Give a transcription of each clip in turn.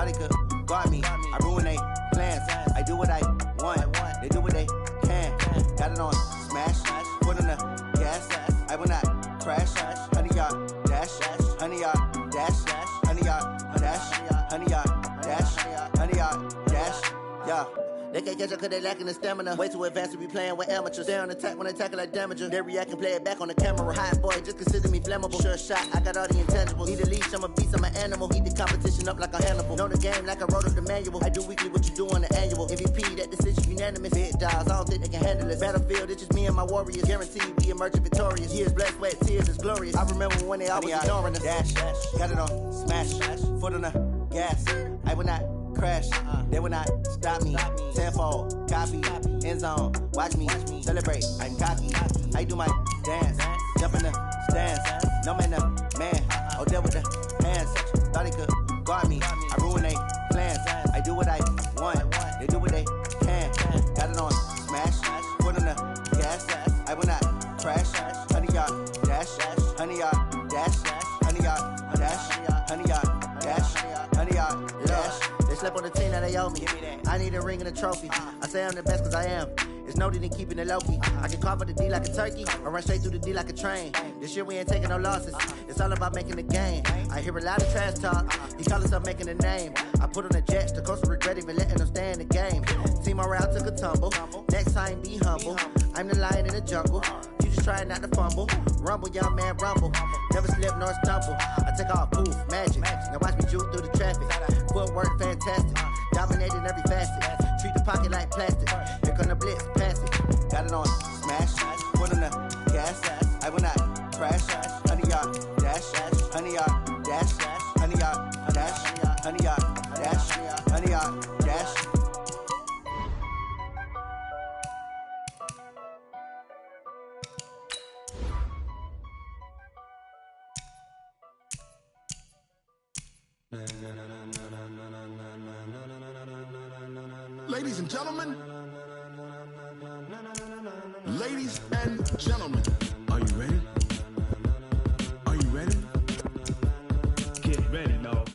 thought they could guard me. I ruin they plans. I do what I want. They do what they can. Got it on smash. Foot on the gas. I will not crash. 100-yard dash. 100-yard dash. 100-yard dash. 100-yard dash. 100-yard dash. Yeah. They can't catch up cause they lacking the stamina. Way too advanced to be playing with amateurs. Stay on attack when they tackle like damager. They react and play it back on the camera. Hot boy, just consider me flammable. Sure shot, I got all the intangibles. Need a leash, I'm a beast, I'm an animal. Eat the competition up like a Hannibal. Know the game like I wrote up the manual. I do weekly what you do on the annual. MVP, that decision unanimous. Big dogs, I don't think they can handle it. Battlefield, it's just me and my warriors. Guaranteed we emerge victorious. Years, blood, sweat, tears, it's glorious. I remember when they always ignoring us. Dash, got it on smash. Foot on the gas. I will not crash, they will not stop me. Tenfold, copy, end zone, watch me celebrate. I'm cocky, I do my dance, jump in the stands. No man, the man, oh there with the hands. Thought they could guard me. I ruin they plans. I do what I want. They do what they can. Got it on smash, foot on the gas. I will not crash. 100-yard dash, 100-yard dash, 100-yard dash, 100-yard dash, 100-yard dash. They slept on the team that they owe me. I need a ring and a trophy. I say I'm the best cause I am. It's noted in keeping it low-key. I can carve up the D like a turkey or run straight through the D like a train. This year we ain't taking no losses. It's all about making the game. I hear a lot of trash talk. He call himself making a name. I put on the Jets. The coach will regret even letting them stay in the game. Team morale took a tumble. Next time be humble. I'm the lion in the jungle. You just try not to fumble. Rumble, young man, rumble. Never slip nor stumble. I take off, poof, magic. Now watch me juke through the traffic. Footwork fantastic. Dominating every facet. Treat the pocket like plastic. Here come the blitz, pass it. Got it on smash. Foot on the gas. I will not crash. 100-yard dash. 100-yard dash. 100-yard dash. 100-yard dash. 100-yard dash. Ladies and gentlemen, ladies and gentlemen, are you ready? Are you ready? Get ready, dog.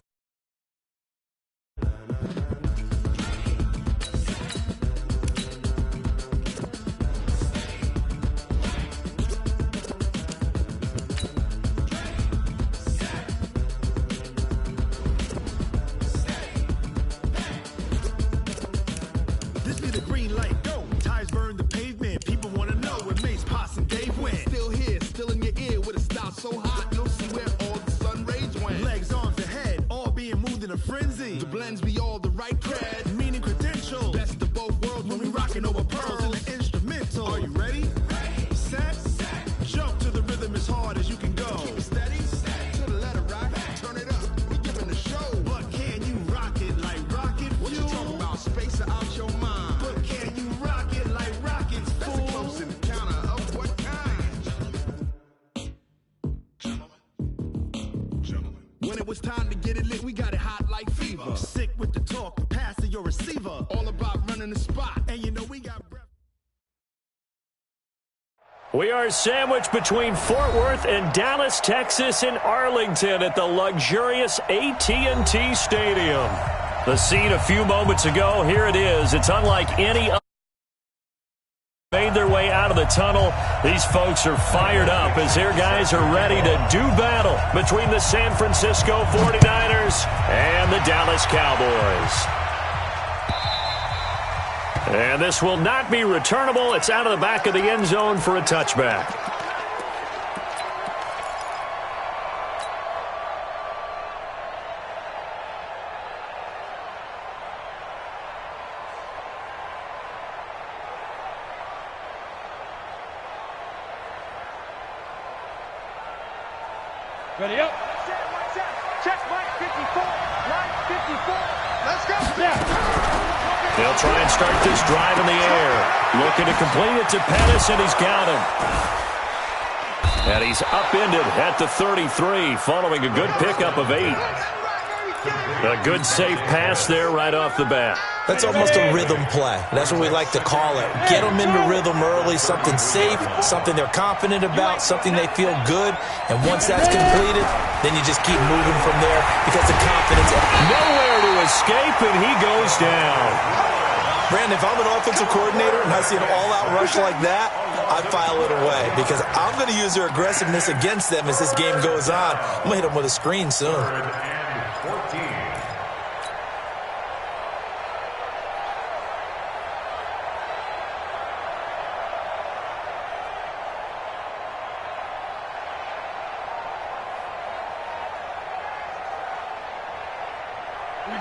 So hot, you'll see where all the sun rays went. Legs, arms, the head, all being moved in a frenzy. The blends be all the right cred, meaning credentials. Best of both worlds when we rockin' over pearls in the instrumental. Are you ready? Ready. Set. Jump to the rhythm as hard as you can go. Keep it steady. To the letter right. Turn it up. We giving the show. But can you rock it like rocket fuel? What you talking about? Space out your mind. But can you rock it like rockets, fool? That's a close encounter of what kind? When it was time to get it lit, we got it hot like fever. Sick with the talk, pass to your receiver. All about running the spot, and you know we got breath. We are sandwiched between Fort Worth and Dallas, Texas, in Arlington at the luxurious AT&T Stadium. The scene a few moments ago, here it is. It's unlike any other. Made their way out of the tunnel. These folks are fired up as their guys are ready to do battle between the San Francisco 49ers and the Dallas Cowboys. And this will not be returnable. It's out of the back of the end zone for a touchback. Ready up. Check, Mike 54. Mike 54. Let's go. Yeah. They'll try and start this drive in the air. Looking to complete it to Pettis, and he's got him. And he's upended at the 33, following a good pickup of 8. A good safe pass there right off the bat. That's almost a rhythm play. That's what we like to call it. Get them into rhythm early, something safe, something they're confident about, something they feel good. And once that's completed, then you just keep moving from there because the confidence. Nowhere to to escape, and he goes down. Brandon, if I'm an offensive coordinator and I see an all-out rush like that, I file it away because I'm going to use their aggressiveness against them as this game goes on. I'm going to hit them with a screen soon.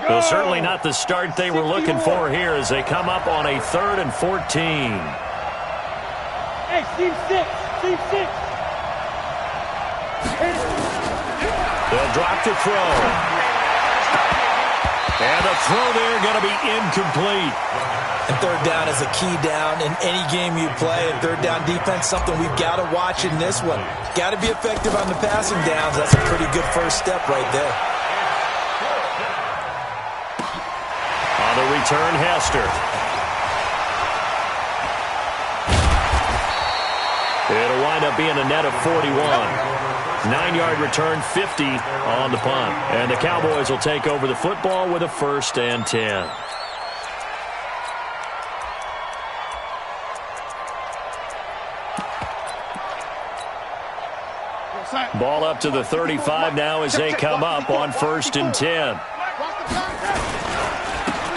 Well, certainly not the start they were looking for here as they come up on a 3rd and 14. Hey, team 6. They'll drop to throw. And the throw there going to be incomplete. And 3rd down is a key down in any game you play. And 3rd down defense, something we've got to watch in this one. Got to be effective on the passing downs. That's a pretty good first step right there. On the return, Hester. It'll wind up being a net of 41. 9-yard return, 50 on the punt. And the Cowboys will take over the football with a 1st and 10. Ball up to the 35 now as they come up on 1st and 10.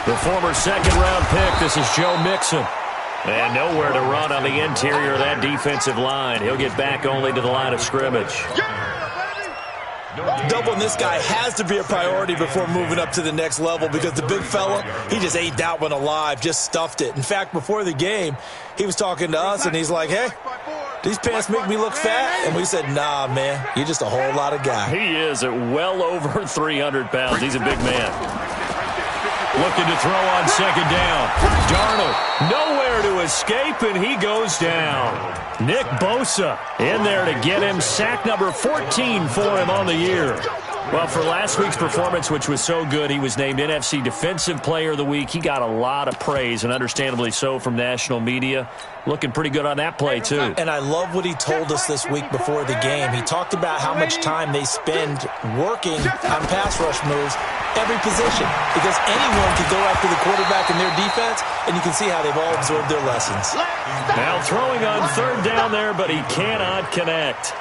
The former 2nd-round pick, this is Joe Mixon. And nowhere to run on the interior of that defensive line. He'll get back only to the line of scrimmage. Doubling this guy has to be a priority before moving up to the next level because the big fella, he just ate that one alive, just stuffed it. In fact, before the game, he was talking to us, and he's like, hey, these pants make me look fat? And we said, nah, man, you're just a whole lot of guy. He is at well over 300 pounds. He's a big man. Looking to throw on 2nd down. Darnold nowhere to escape, and he goes down. Nick Bosa in there to get him. Sack number 14 for him on the year. Well, for last week's performance, which was so good, he was named NFC Defensive Player of the Week. He got a lot of praise, and understandably so, from national media. Looking pretty good on that play, too. And I love what he told us this week before the game. He talked about how much time they spend working on pass rush moves, every position, because anyone can go after the quarterback in their defense, and you can see how they've all absorbed their lessons. Now throwing on 3rd down there, but he cannot connect.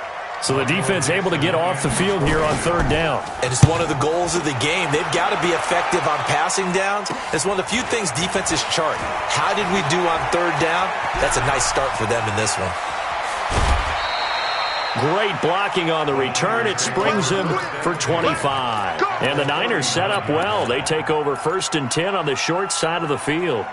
So the defense able to get off the field here on 3rd down. And it's one of the goals of the game. They've got to be effective on passing downs. It's one of the few things defenses chart. How did we do on 3rd down? That's a nice start for them in this one. Great blocking on the return. It springs him for 25. And the Niners set up well. They take over 1st and 10 on the short side of the field.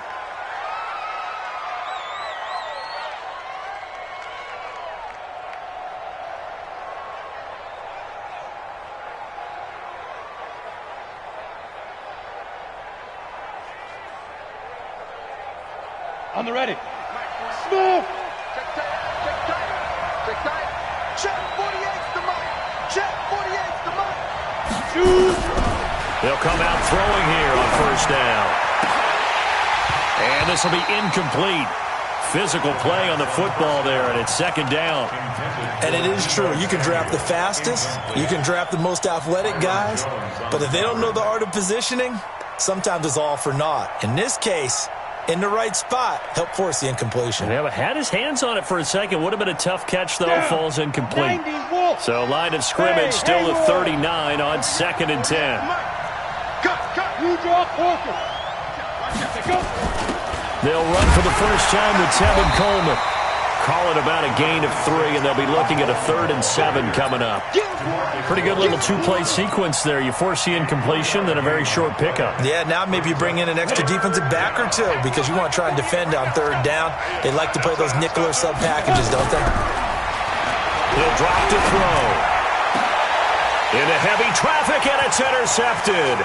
On the ready. Smooth. Check 48's the mark. Check 48's the mark. Shoot. They'll come out throwing here on 1st down. And this will be incomplete. Physical play on the football there, and it's 2nd down. And it is true. You can draft the fastest. You can draft the most athletic guys. But if they don't know the art of positioning, sometimes it's all for naught. In this case, in the right spot, help force the incompletion. Yeah, but had his hands on it for a second. Would have been a tough catch, though. Falls incomplete. So line of scrimmage still at 39 on 2nd and 10. You draw focus. They'll run for the first time with Tevin Coleman. Call it about a gain of 3, and they'll be looking at a 3rd and 7 coming up. Pretty good little 2-play sequence there. You force the incompletion, then a very short pickup. Yeah, now maybe you bring in an extra defensive back or two because you want to try and defend on 3rd down. They like to play those nickel or sub packages, don't they? He'll drop to throw. Into heavy traffic, and it's intercepted.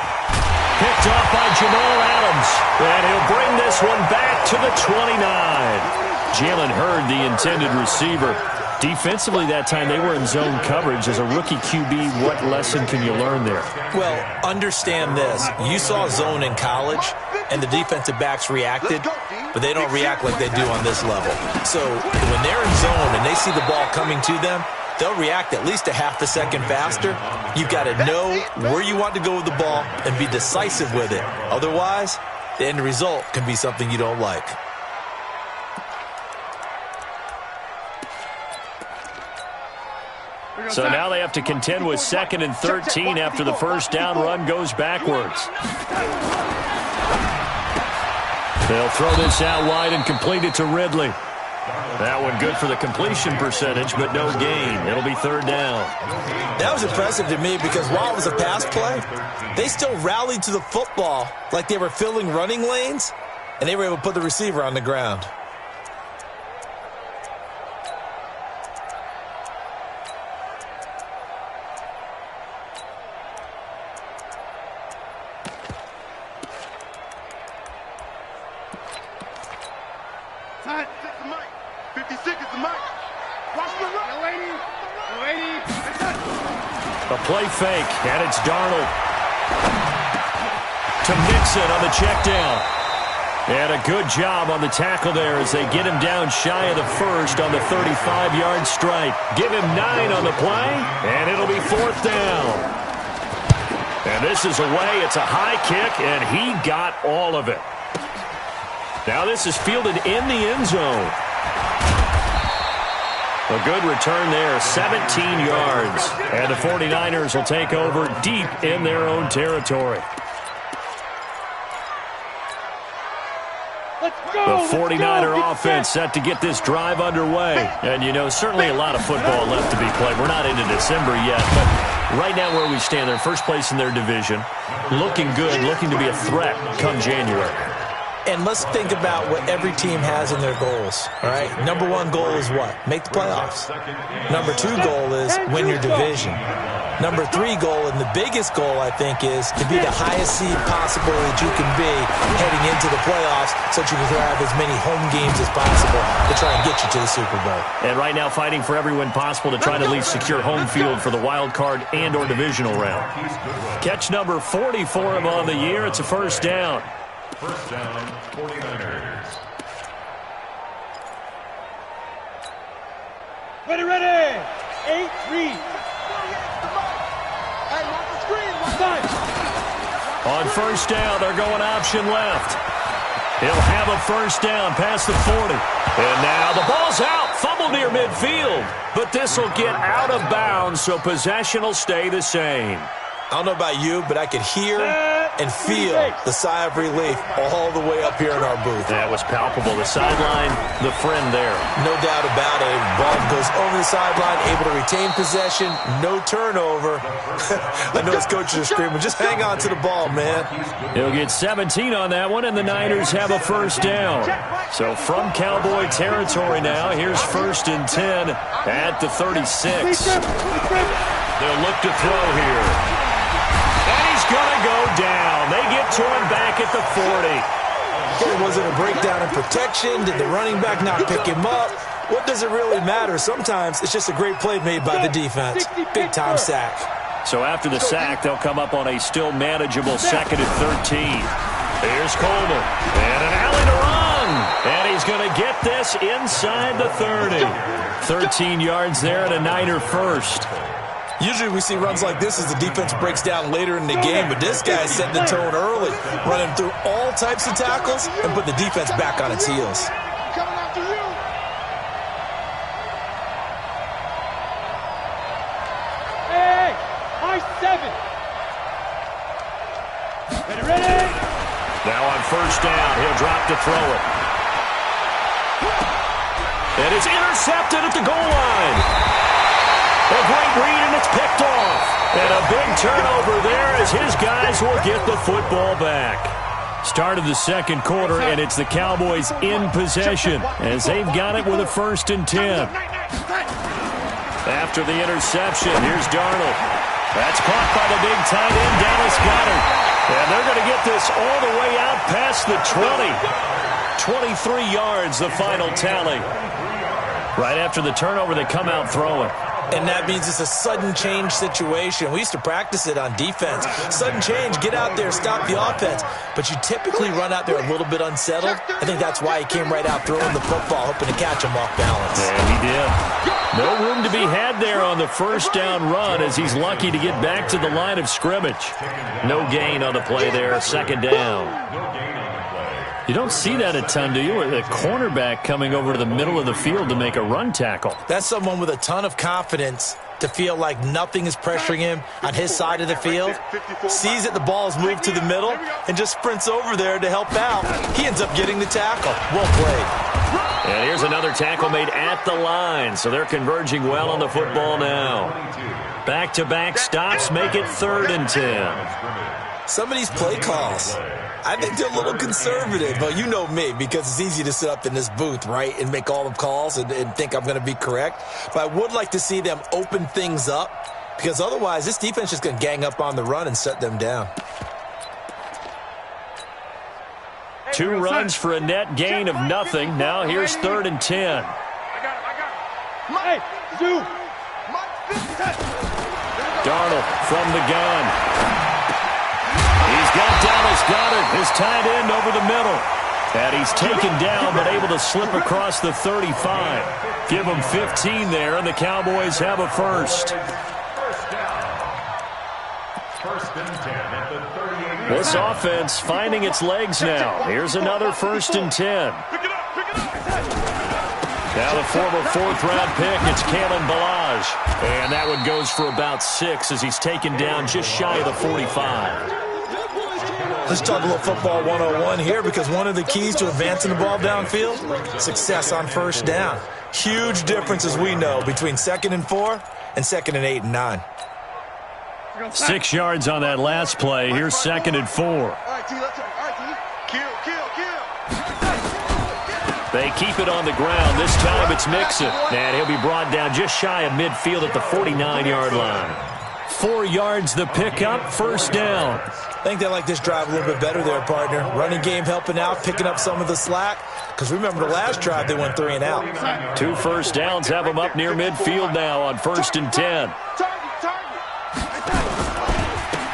Picked off by Jamal Adams. And he'll bring this one back to the 29. Jalen Hurd, the intended receiver. Defensively that time, they were in zone coverage. As a rookie QB, what lesson can you learn there? Well, understand this. You saw zone in college, and the defensive backs reacted, but they don't react like they do on this level. So when they're in zone and they see the ball coming to them, they'll react at least a half a second faster. You've got to know where you want to go with the ball and be decisive with it. Otherwise, the end result can be something you don't like. So now they have to contend with 2nd and 13 after the first down run goes backwards. They'll throw this out wide and complete it to Ridley. That one good for the completion percentage, but no gain. It'll be 3rd down. That was impressive to me because while it was a pass play, they still rallied to the football like they were filling running lanes, and they were able to put the receiver on the ground. Time. 56 is the mic. Watch the run. The lady. A play fake, and it's Darnold to Mixon on the check down. And a good job on the tackle there as they get him down shy of the first on the 35-yard strike. Give him 9 on the play, and it'll be 4th down. And this is away. It's a high kick, and he got all of it. Now this is fielded in the end zone. A good return there, 17 yards. And the 49ers will take over deep in their own territory. The 49er offense set to get this drive underway. And, you know, certainly a lot of football left to be played. We're not into December yet, but right now where we stand, they're first place in their division. Looking good, looking to be a threat come January. And let's think about what every team has in their goals, all right? Number 1 goal is what? Make the playoffs. Number 2 goal is win your division. Number 3 goal, and the biggest goal, I think, is to be the highest seed possible that you can be heading into the playoffs so that you can have as many home games as possible to try and get you to the Super Bowl. And right now fighting for every win possible to try to at least secure home field for the wild card and or divisional round. Catch number 40 for him on the year. It's a first down. First down, 49ers. Ready. 8-3. Hey, watch the screen. On first down, they're going option left. He'll have a first down past the 40. And now the ball's out. Fumble near midfield. But this will get out of bounds, so possession will stay the same. I don't know about you, but I could hear and feel the sigh of relief all the way up here in our booth. That was palpable. The sideline, the friend there. No doubt about it. Ball goes over the sideline, able to retain possession, no turnover. I know his coaches are screaming, just hang on to the ball, man. He'll get 17 on that one, and the Niners have a first down. So from Cowboy territory now, here's 1st and 10 at the 36. They'll look to throw here. Going to go down. They get to him back at the 40. Was it a breakdown in protection? Did the running back not pick him up? What does it really matter? Sometimes it's just a great play made by the defense. Big-time sack. So after the sack, they'll come up on a still manageable 2nd and 13. Here's Coleman. And an alley to run. And he's going to get this inside the 30. 13 yards there and a Niner first. Usually we see runs like this as the defense breaks down later in the game, but this guy set the tone early, running through all types of tackles and put the defense back on its heels. Coming after you. Hey, high 7. Ready. Now on first down, he'll drop to throw it. And it's intercepted at the goal line. A great read, and it's picked off. And a big turnover there as his guys will get the football back. Start of the second quarter, and it's the Cowboys in possession as they've got it with a 1st and 10. After the interception, here's Darnold. That's caught by the big tight end, Dallas Goedert. And they're going to get this all the way out past the 20. 23 yards, the final tally. Right after the turnover, they come out throwing. And that means it's a sudden change situation. We used to practice it on defense. Sudden change, get out there, stop the offense. But you typically run out there a little bit unsettled. I think that's why he came right out throwing the football, hoping to catch him off balance. Yeah, he did. No room to be had there on the first down run as he's lucky to get back to the line of scrimmage. No gain on the play there, second down. You don't see that a ton, do you? Or the cornerback coming over to the middle of the field to make a run tackle. That's someone with a ton of confidence to feel like nothing is pressuring him on his side of the field. Sees that the ball is moved to the middle and just sprints over there to help out. He ends up getting the tackle. Well played. And here's another tackle made at the line, so they're converging well on the football now. Back-to-back stops make it 3rd and 10. Some of these play calls, I think they're a little conservative. But you know me, because it's easy to sit up in this booth, right, and make all the calls and think I'm going to be correct. But I would like to see them open things up, because otherwise this defense is just going to gang up on the run and shut them down. 2 runs for a net gain of nothing. Now here's 3rd and 10. Hey, Zoo. Darnold from the gun. He's got Dallas Goedert, his tight end, over the middle. And he's taken down but able to slip across the 35. Give him 15 there, and the Cowboys have a first. First and 10 at the 38. This offense finding its legs now. Here's another 1st and 10. Now the former 4th-round pick, it's Kalen Ballage. And that one goes for about 6 as he's taken down just shy of the 45. Let's talk a little football 101 here, because one of the keys to advancing the ball downfield, success on first down. Huge difference, as we know, between 2nd and 4 and 2nd and 8 and 9. 6 yards on that last play. Here's 2nd and 4. All right, T, let's kill. They keep it on the ground. This time it's Mixon. And he'll be brought down just shy of midfield at the 49-yard line. 4 yards the pickup, 1st down. I think they like this drive a little bit better there, partner. Running game helping out, picking up some of the slack. Because remember the last drive, they went 3 and out. 2 first downs have them up near midfield now on 1st and 10.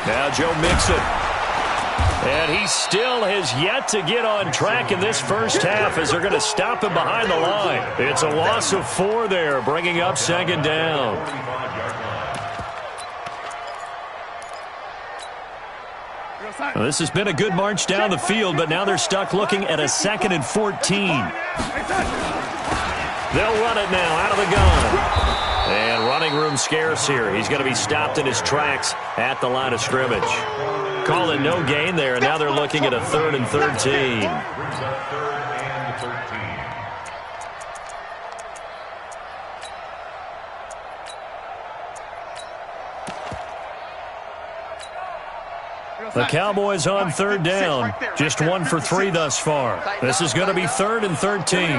Now Joe Mixon. And he still has yet to get on track in this first half as they're going to stop him behind the line. It's a loss of 4 there, bringing up 2nd down. Well, this has been a good march down the field, but now they're stuck looking at a 2nd and 14. They'll run it now out of the gun. And running room scarce here. He's going to be stopped in his tracks at the line of scrimmage. Call it no gain there, and now they're looking at a 3rd and 13. The Cowboys on 3rd down. Just 1 for 3 thus far. This is going to be 3rd and 13.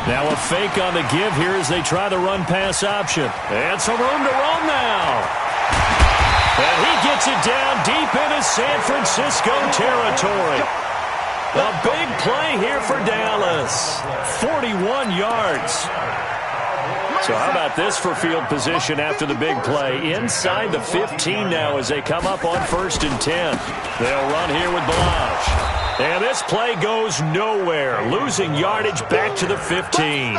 Now a fake on the give here as they try the run-pass option. And some room to roam now. And he gets it down deep into San Francisco territory. A big play here for Dallas. 41 yards. So how about this for field position after the big play? Inside the 15 now as they come up on 1st and 10. They'll run here with Ballage. And this play goes nowhere. Losing yardage back to the 15.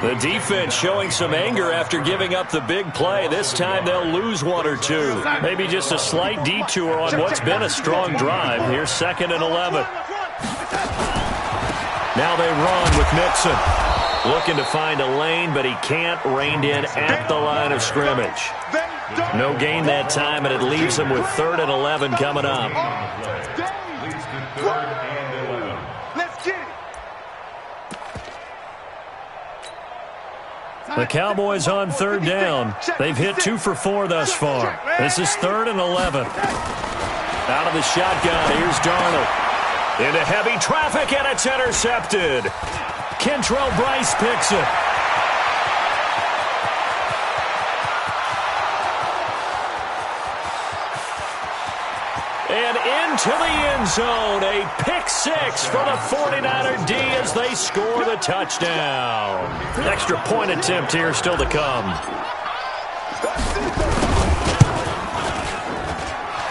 The defense showing some anger after giving up the big play. This time they'll lose 1 or 2. Maybe just a slight detour on what's been a strong drive. Here's 2nd and 11. Now they run with Mixon. Looking to find a lane, but he can't. Reined in at the line of scrimmage. No gain that time, and it leaves him with 3rd and 11 coming up. The Cowboys on 3rd down. They've hit 2 for 4 thus far. This is 3rd and 11. Out of the shotgun, here's Darnold. Into heavy traffic, and it's intercepted. Kentrell Bryce picks it. And into the end zone. A pick six for the 49er D as they score the touchdown. Extra point attempt here still to come.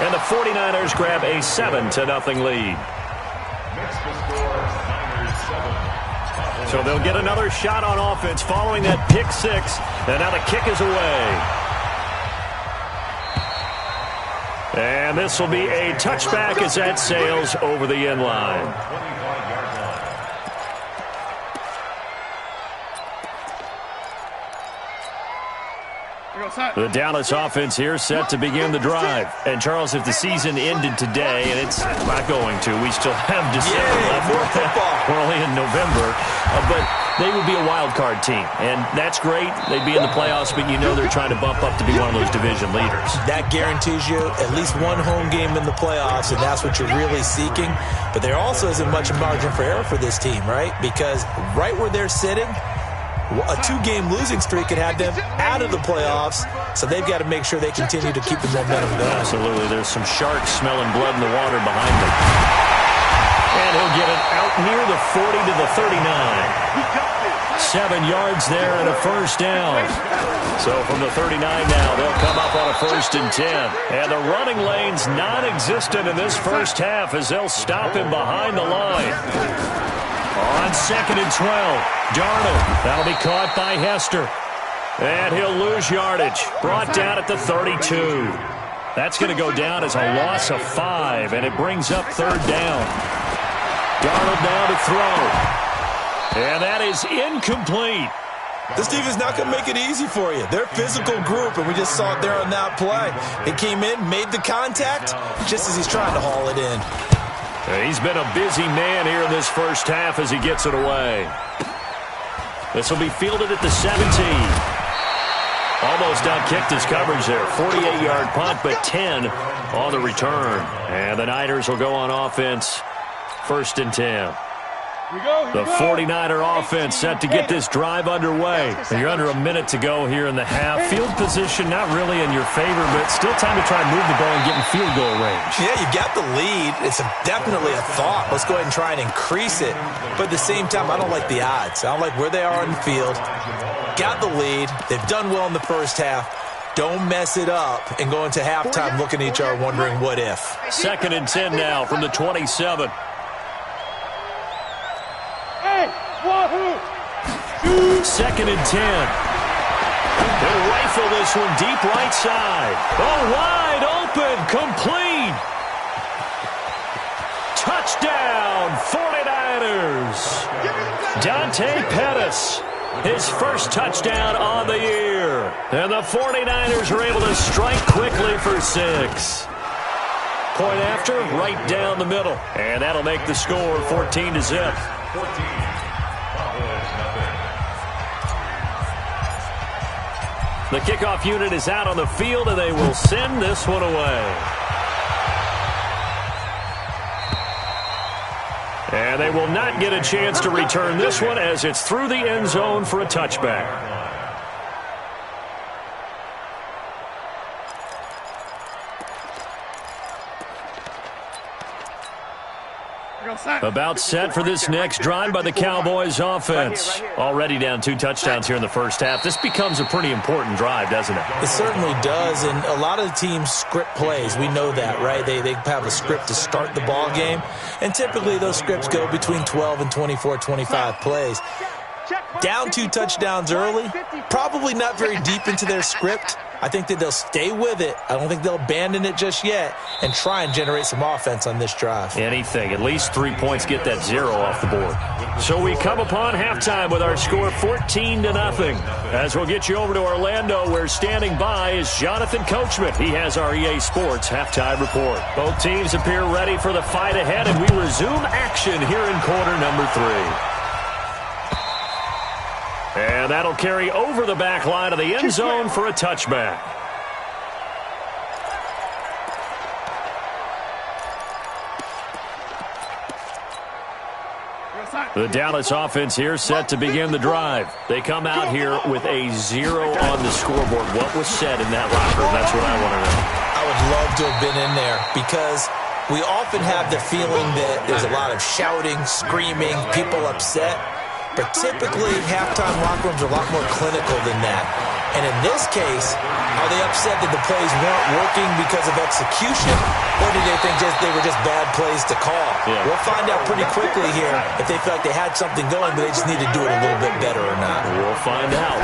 And the 49ers grab a 7-0 lead. So they'll get another shot on offense following that pick six. And now the kick is away. And this will be a touchback as that sails over the end line. The Dallas offense here set to begin the drive. And, Charles, if the season ended today, and it's not going to, we still have December left. We're only in November. But they would be a wild card team. And that's great. They'd be in the playoffs, but you know they're trying to bump up to be one of those division leaders. That guarantees you at least one home game in the playoffs, and that's what you're really seeking. But there also isn't much margin for error for this team, right? Because right where they're sitting, a two-game losing streak could have them out of the playoffs, so they've got to make sure they continue to keep the momentum going. Absolutely. There's some sharks smelling blood in the water behind them. And he'll get it out near the 40 to the 39. 7 yards there and a first down. So from the 39 now, they'll come up on a 1st and 10. And the running lane's non-existent in this first half as they'll stop him behind the line. On 2nd and 12, Darnold. That'll be caught by Hester. And he'll lose yardage. Brought down at the 32. That's going to go down as a loss of 5, and it brings up 3rd down. Darnold now to throw. And that is incomplete. This defense is not going to make it easy for you. They're a physical group, and we just saw it there on that play. He came in, made the contact, just as he's trying to haul it in. He's been a busy man here in this first half as he gets it away. This will be fielded at the 17. Almost outkicked his coverage there. 48-yard punt, but 10 on the return. And the Niners will go on offense. 1st and 10. The 49er offense set to get this drive underway. You're under a minute to go here in the half. Field position not really in your favor, but still time to try and move the ball and get in field goal range. Yeah, you got the lead. It's definitely a thought. Let's go ahead and try and increase it. But at the same time, I don't like the odds. I don't like where they are on the field. Got the lead. They've done well in the first half. Don't mess it up and go into halftime looking at each other wondering what if. 2nd and 10 now from the 27. Wahoo! 2nd and 10. They'll rifle this one deep right side. Oh, wide open, complete. Touchdown, 49ers. Dante Pettis, his first touchdown on the year. And the 49ers are able to strike quickly for 6. Point after, right down the middle. And that'll make the score 14-0. 14. The kickoff unit is out on the field, and they will send this one away. And they will not get a chance to return this one as it's through the end zone for a touchback. About set for this next drive by the Cowboys offense. Already down 2 touchdowns here in the first half. This becomes a pretty important drive, doesn't it? It certainly does, and a lot of the teams script plays. We know that, right? They have a script to start the ball game, and typically those scripts go between 12 and 24, 25 plays. Down 2 touchdowns early, probably not very deep into their script. I think that they'll stay with it. I don't think they'll abandon it just yet and try and generate some offense on this drive. Anything. At least 3 points, get that 0 off the board. So we come upon halftime with our score 14-0. As we'll get you over to Orlando, where standing by is Jonathan Coachman. He has our EA Sports halftime report. Both teams appear ready for the fight ahead, and we resume action here in quarter number 3. And that'll carry over the back line of the end zone for a touchback. The Dallas offense here set to begin the drive. They come out here with a 0 on the scoreboard. What was said in that locker room? That's what I want to know. I would love to have been in there because we often have the feeling that there's a lot of shouting, screaming, people upset. But typically, halftime locker rooms are a lot more clinical than that. And in this case, are they upset that the plays weren't working because of execution, or do they think they were just bad plays to call? Yeah. We'll find out pretty quickly here if they feel like they had something going, but they just need to do it a little bit better or not. We'll find out.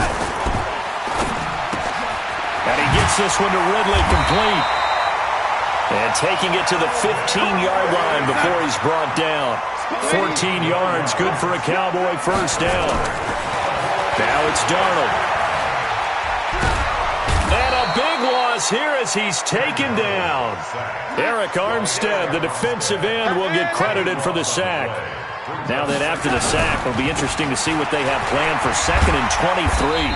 And he gets this one to Ridley, complete. And taking it to the 15-yard line before he's brought down. 14 yards, good for a Cowboy first down. Now it's Darnold. And a big loss here as he's taken down. Eric Armstead, the defensive end, will get credited for the sack. Now then, after the sack, it'll be interesting to see what they have planned for 2nd and 23.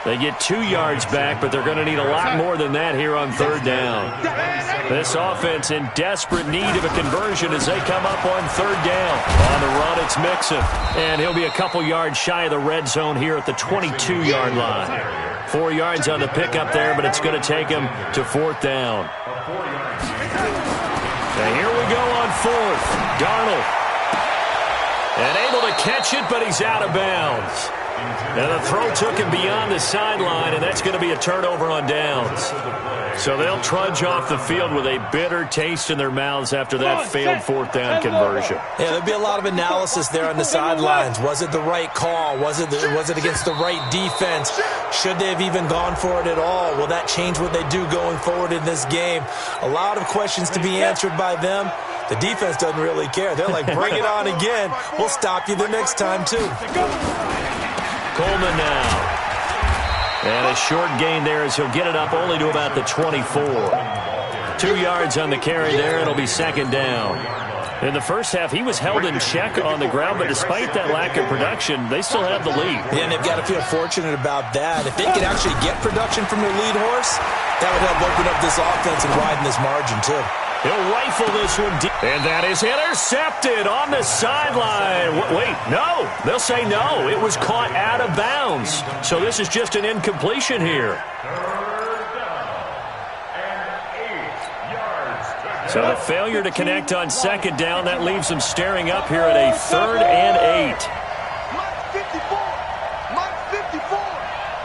They get 2 yards back, but they're going to need a lot more than that here on 3rd down. This offense in desperate need of a conversion as they come up on 3rd down. On the run, it's Mixon. And he'll be a couple yards shy of the red zone here at the 22-yard line. 4 yards on the pickup there, but it's going to take him to 4th down. And here we go on 4th. Darnold. And able to catch it, but he's out of bounds. And the throw took him beyond the sideline, and that's going to be a turnover on downs. So they'll trudge off the field with a bitter taste in their mouths after that failed 4th down conversion. Yeah, there'll be a lot of analysis there on the sidelines. Was it the right call? Was it against the right defense? Should they have even gone for it at all? Will that change what they do going forward in this game? A lot of questions to be answered by them. The defense doesn't really care. They're like, bring it on again. We'll stop you the next time, too. Coleman now. And a short gain there as he'll get it up only to about the 24. 2 yards on the carry there. It'll be 2nd down. In the first half, he was held in check on the ground, but despite that lack of production, they still have the lead. Yeah, and they've got to feel fortunate about that. If they could actually get production from their lead horse, that would help open up this offense and widen this margin, too. He'll rifle this one deep. And that is intercepted on the sideline. Wait, no. They'll say no. It was caught out of bounds. So this is just an incompletion here. So the failure to connect on 2nd down, that leaves them staring up here at a 3rd and 8. Mike 54. Mike 54.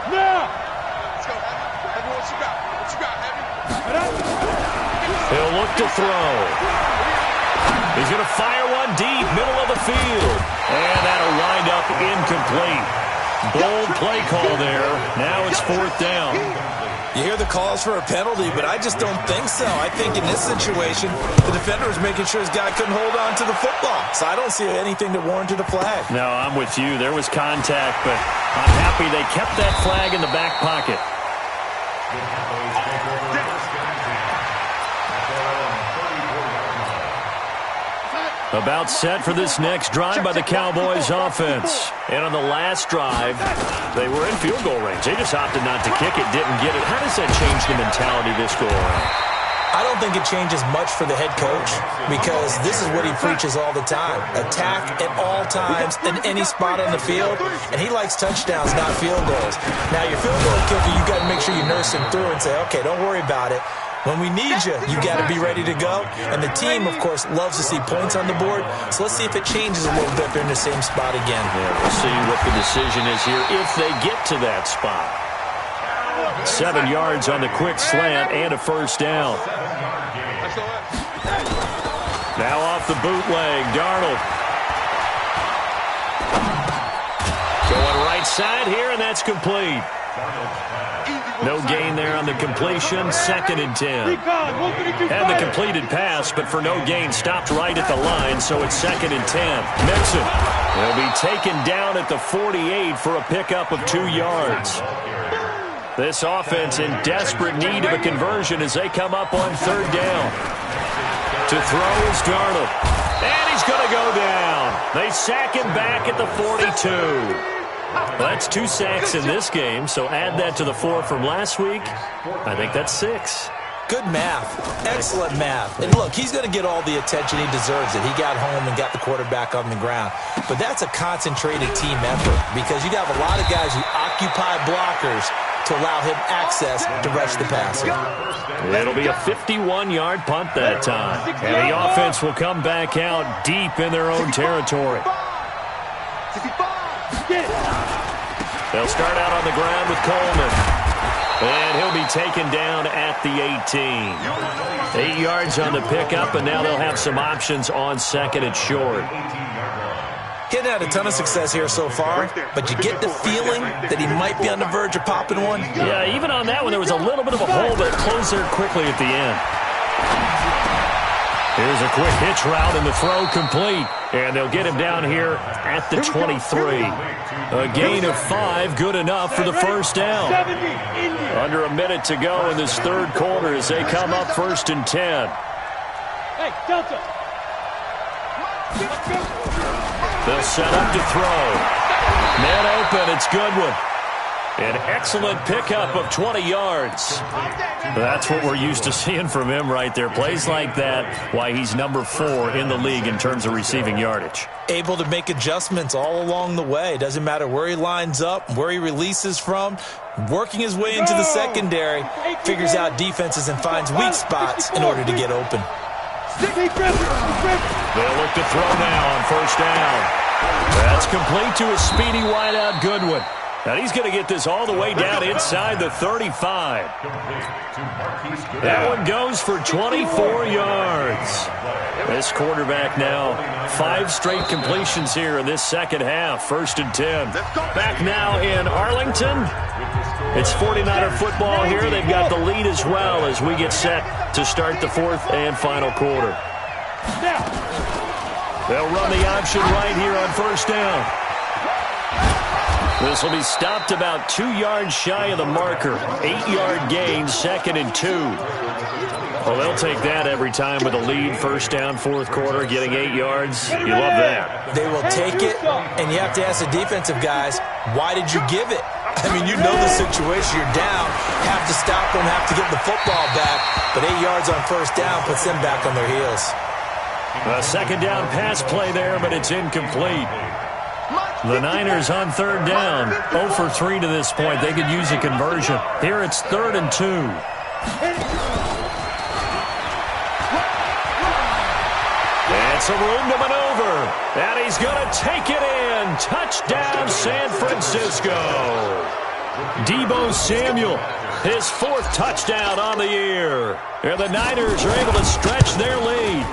Now. Let's go, Heavy. Heavy, what you got? What you got, Heavy? He'll look to throw. He's going to fire one deep, middle of the field. And that'll wind up incomplete. Bold play call there. Now it's 4th down. You hear the calls for a penalty, but I just don't think so. I think in this situation, the defender was making sure his guy couldn't hold on to the football. So I don't see anything that warranted a flag. No, I'm with you. There was contact, but I'm happy they kept that flag in the back pocket. About set for this next drive by the Cowboys offense. And on the last drive, they were in field goal range. They just opted not to kick it, didn't get it. How does that change the mentality this go around? I don't think it changes much for the head coach because this is what he preaches all the time. Attack at all times in any spot on the field, and he likes touchdowns, not field goals. Now, your field goal kicker, you got to make sure you nurse him through and say, okay, don't worry about it. When we need you, you got to be ready to go. And the team, of course, loves to see points on the board. So let's see if it changes a little bit. They're in the same spot again. Yeah, we'll see what the decision is here if they get to that spot. 7 yards on the quick slant and a first down. Now off the bootleg, Darnold. Going right side here, and that's complete. No gain there on the completion. 2nd and 10. Had the completed pass, but for no gain, stopped right at the line, so it's 2nd and 10. Mixon will be taken down at the 48 for a pickup of 2 yards. This offense in desperate need of a conversion as they come up on 3rd down. To throw is Darnold. And he's going to go down. They sack him back at the 42. Well, that's 2 sacks in this game, so add that to the 4 from last week. I think that's 6. Good math. Excellent math. And look, he's going to get all the attention he deserves. He got home and got the quarterback on the ground. But that's a concentrated team effort because you have a lot of guys who occupy blockers to allow him access to rush the passer. It'll be a 51-yard punt that time. And the offense will come back out deep in their own territory. They'll start out on the ground with Coleman. And he'll be taken down at the 18. 8 yards on the pickup, and now they'll have some options on second and short. He hadn't had a ton of success here so far, but you get the feeling that he might be on the verge of popping one. Yeah, even on that one, there was a little bit of a hole, but it closed there quickly at the end. Here's a quick hitch route, and the throw complete. And they'll get him down here at the 23. A gain of 5, good enough for the first down. Under a minute to go in this third quarter as they come up 1st and 10. Hey, Delta. They'll set up to throw. Man open, it's Goodwin. An excellent pickup of 20 yards. That's what we're used to seeing from him right there. Plays like that, why he's number 4 in the league in terms of receiving yardage. Able to make adjustments all along the way. Doesn't matter where he lines up, where he releases from. Working his way into the secondary, figures out defenses and finds weak spots in order to get open. They'll look to throw now on 1st down. That's complete to a speedy wideout Goodwin. And he's going to get this all the way down inside the 35. That one goes for 24 yards. This quarterback now, 5 straight completions here in this second half. 1st and 10. Back now in Arlington. It's 49er football here. They've got the lead as well as we get set to start the 4th and final quarter. They'll run the option right here on 1st down. This will be stopped about 2 yards shy of the marker. 8-yard gain, 2nd and 2. Well, they'll take that every time with a lead. 1st down, 4th quarter, getting 8 yards. You love that. They will take it, and you have to ask the defensive guys, why did you give it? I mean, you know the situation. You're down, have to stop them, have to get the football back. But 8 yards on 1st down puts them back on their heels. A 2nd down pass play there, but it's incomplete. The Niners on 3rd down. 0 for 3 to this point. They could use a conversion. Here it's 3rd and 2. It's a room to maneuver. And he's going to take it in. Touchdown, San Francisco. Deebo Samuel, his 4th touchdown on the year. And the Niners are able to stretch their lead.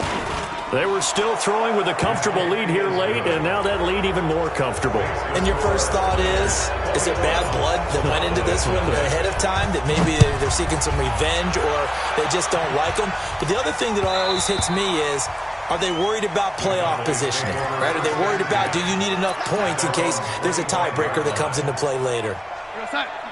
They were still throwing with a comfortable lead here late, and now that lead even more comfortable. And your first thought is there bad blood that went into this one ahead of time, that maybe they're seeking some revenge or they just don't like them? But the other thing that always hits me is, are they worried about playoff positioning? Right? Are they worried about, do you need enough points in case there's a tiebreaker that comes into play later?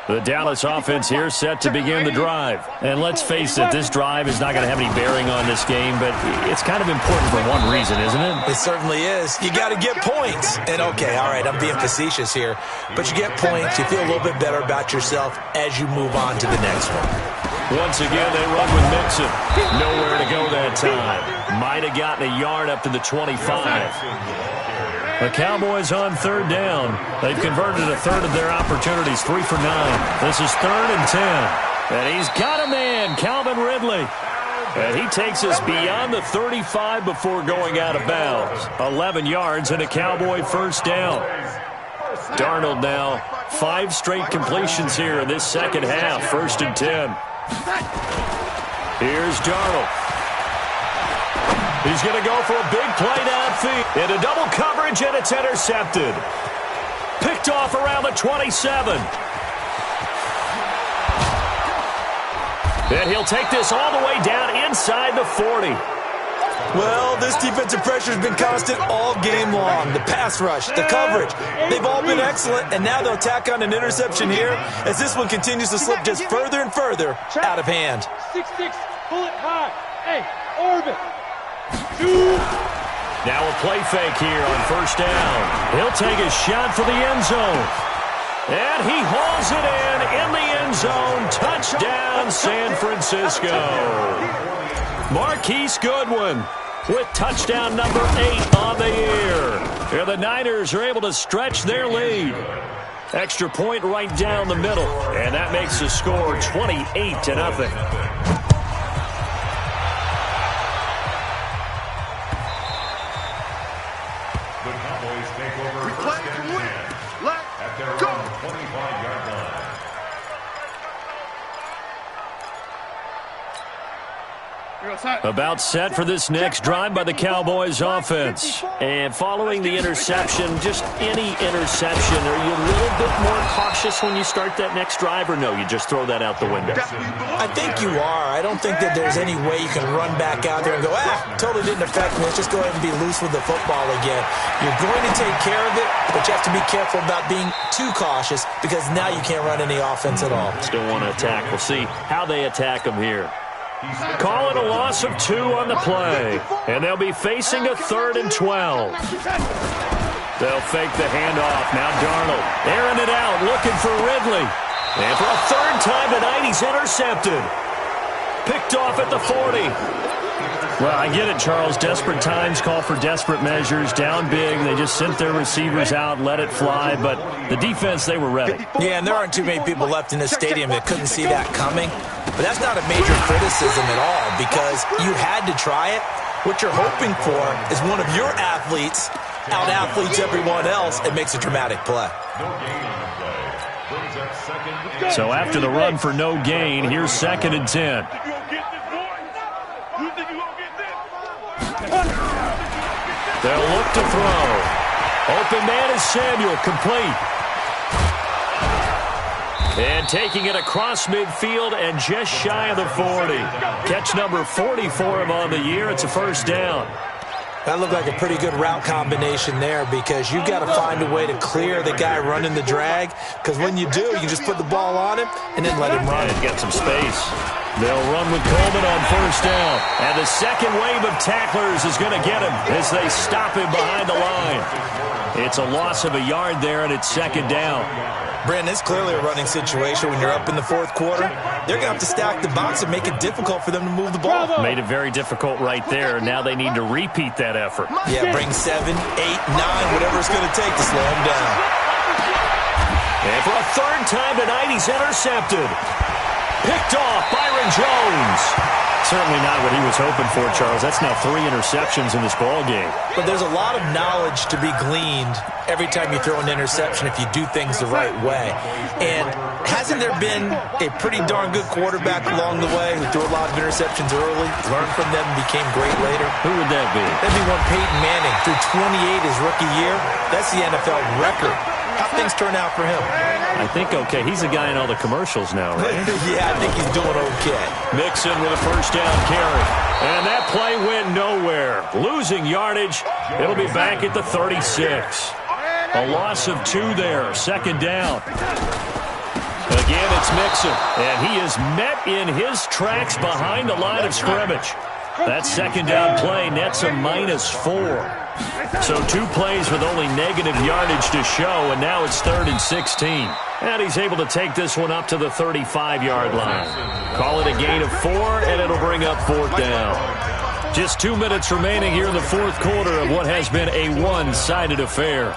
The Dallas offense here set to begin the drive. And let's face it, this drive is not going to have any bearing on this game, but it's kind of important for one reason, isn't it? It certainly is. You got to get points. And okay, all right, I'm being facetious here, but you get points, you feel a little bit better about yourself as you move on to the next one. Once again, they run with Mixon. Nowhere to go that time. Might have gotten a yard up to the 25. The Cowboys on 3rd down. They've converted a third of their opportunities, 3 for 9. This is 3rd and 10. And he's got a man, Calvin Ridley. And he takes us beyond the 35 before going out of bounds. 11 yards and a Cowboy 1st down. Darnold now, 5 straight completions here in this second half, 1st and 10. Here's Darnold. He's going to go for a big play downfield. Into double coverage, and it's intercepted. Picked off around the 27. And he'll take this all the way down inside the 40. Well, this defensive pressure has been constant all game long. The pass rush, the coverage, they've all been excellent, and now they'll tack on an interception here as this one continues to slip just further and further out of hand. 6-6, pull it high. Hey, orbit. Now a play fake here on 1st down. He'll take a shot for the end zone. And he hauls it in the end zone. Touchdown, San Francisco. Marquise Goodwin with touchdown number 8 on the year. And the Niners are able to stretch their lead. Extra point right down the middle, and that makes the score 28-0. The Cowboys take over first and 10 at their own 25-yard line. About set for this next drive by the Cowboys offense. And following the interception, just any interception, are you a little bit more cautious when you start that next drive, or no, you just throw that out the window? I think you are. I don't think that there's any way you can run back out there and go, totally didn't affect me. Let's just go ahead and be loose with the football again. You're going to take care of it, but you have to be careful about being too cautious because now you can't run any offense at all. Still want to attack. We'll see how they attack them here. Call it a loss of 2 on the play, and they'll be facing a 3rd and 12. They'll fake the handoff. Now Darnold airing it out, looking for Ridley. And for a 3rd time tonight, he's intercepted. Picked off at the 40. Well, I get it, Charles. Desperate times call for desperate measures. Down big, they just sent their receivers out, let it fly. But the defense, they were ready. Yeah, and there aren't too many people left in this stadium that couldn't see that coming. But that's not a major criticism at all because you had to try it. What you're hoping for is one of your athletes out-athletes everyone else and makes a dramatic play. So after the run for no gain, here's 2nd and 10. They'll look to throw. Open man is Samuel, complete. And taking it across midfield and just shy of the 40. Catch number 40 for him on the year. It's a 1st down. That looked like a pretty good route combination there because you've got to find a way to clear the guy running the drag because when you do, you just put the ball on him and then let him run. And get some space. They'll run with Coleman on 1st down. And the second wave of tacklers is going to get him as they stop him behind the line. It's a loss of a yard there, and it's 2nd down. Brandon, it's clearly a running situation when you're up in the 4th quarter. They're going to have to stack the box and make it difficult for them to move the ball. Made it very difficult right there. Now they need to repeat that effort. Yeah, bring 7, 8, 9, whatever it's going to take to slow him down. And for a 3rd time tonight, he's intercepted. Picked off Byron Jones. Certainly not what he was hoping for, Charles. That's now 3 interceptions in this ball game. But there's a lot of knowledge to be gleaned every time you throw an interception if you do things the right way. And hasn't there been a pretty darn good quarterback along the way who threw a lot of interceptions early, learned from them, and became great later? Who would that be? That'd be one Peyton Manning. Threw 28 his rookie year. That's the NFL record. How things turn out for him? I think okay. He's a guy in all the commercials now, right? Yeah, I think he's doing okay. Mixon with a 1st down carry. And that play went nowhere. Losing yardage. It'll be back at the 36. A loss of 2 there. 2nd down. Again, it's Mixon. And he is met in his tracks behind the line of scrimmage. That 2nd down play nets a -4. So 2 plays with only negative yardage to show, and now it's 3rd and 16. And he's able to take this one up to the 35-yard line. Call it a gain of 4, and it'll bring up 4th down. Just 2 minutes remaining here in the 4th quarter of what has been a one-sided affair.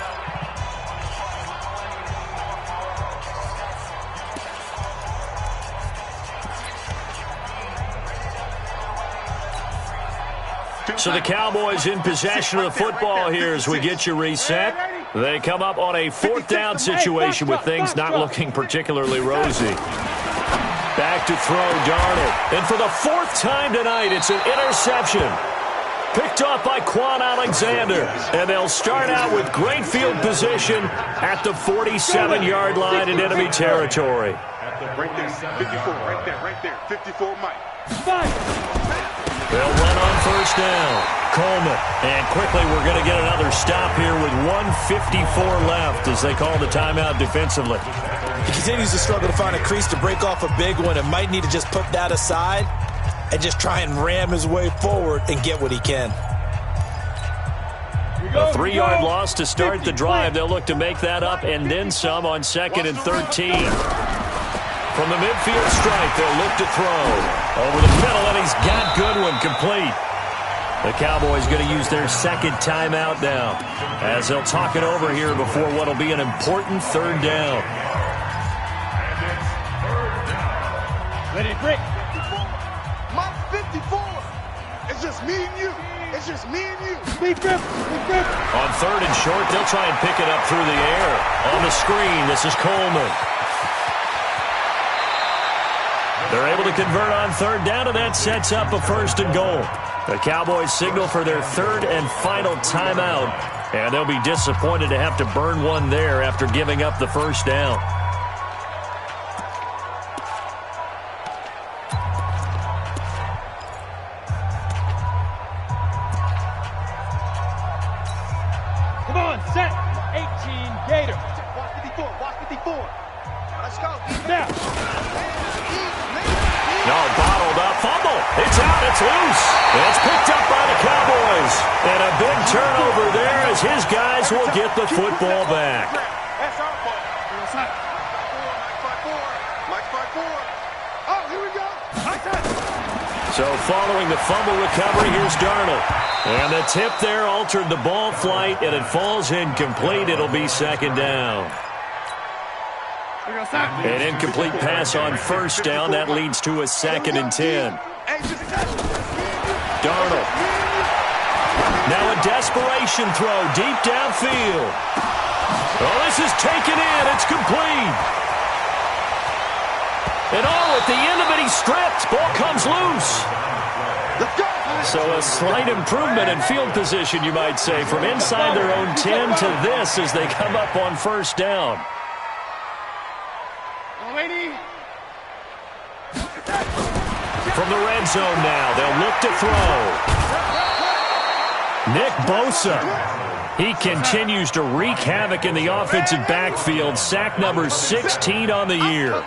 So the Cowboys in possession of the football here as we get you reset. They come up on a 4th down situation with things not looking particularly rosy. Back to throw, Darnold. And for the 4th time tonight, it's an interception. Picked off by Quan Alexander. And they'll start out with great field position at the 47-yard line in enemy territory. Right there, 54, right there, 54, Mike. They'll run on 1st down. Coleman. And quickly we're going to get another stop here with 1:54 left as they call the timeout defensively. He continues to struggle to find a crease to break off a big one and might need to just put that aside and just try and ram his way forward and get what he can. A 3-yard loss to start the drive. They'll look to make that up and then some on 2nd and 13. From the midfield stripe, they'll look to throw. Over the middle, and he's got Goodwin complete. The Cowboys going to use their second timeout now as they'll talk it over here before what will be an important third down. Ready, break. My 54. It's just me and you. It's just me and you. Big grip. On third and short, they'll try and pick it up through the air. On the screen, this is Coleman. They're able to convert on third down, and that sets up a first and goal. The Cowboys signal for their third and final timeout, and they'll be disappointed to have to burn one there after giving up the first down. Come on, set. 18 Gator. Watch 54. Watch 54. Let's go. Now. No, bottled up, fumble. It's out, it's loose. It's picked up by the Cowboys. And a big turnover there as his guys will get the football back. That's our fault. Mike 54. Oh, here we go. So following the fumble recovery, here's Darnold. And the tip there altered the ball flight, and it falls incomplete. It'll be second down. An incomplete pass on first down. That leads to a 2nd and 10. Darnold. Now a desperation throw deep downfield. Oh, this is taken in. It's complete. And at the end of it, he's stripped. Ball comes loose. So a slight improvement in field position, you might say, from inside their own 10 to this as they come up on first down. From the red zone now, they'll look to throw. Nick Bosa. He continues to wreak havoc in the offensive backfield. Sack number 16 on the year.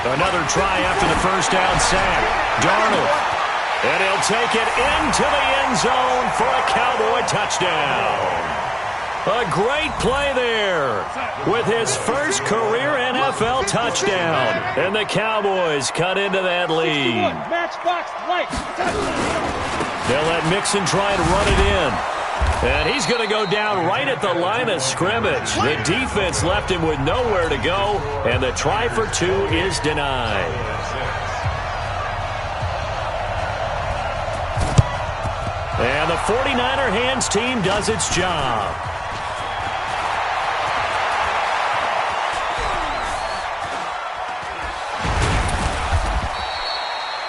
Another try after the first down sack. Darnold. And he'll take it into the end zone for a Cowboy touchdown. A great play there with his first career NFL touchdown. And the Cowboys cut into that lead. Matchbox light. They'll let Mixon try and run it in. And he's going to go down right at the line of scrimmage. The defense left him with nowhere to go, and the try for 2 is denied. And the 49er hands team does its job.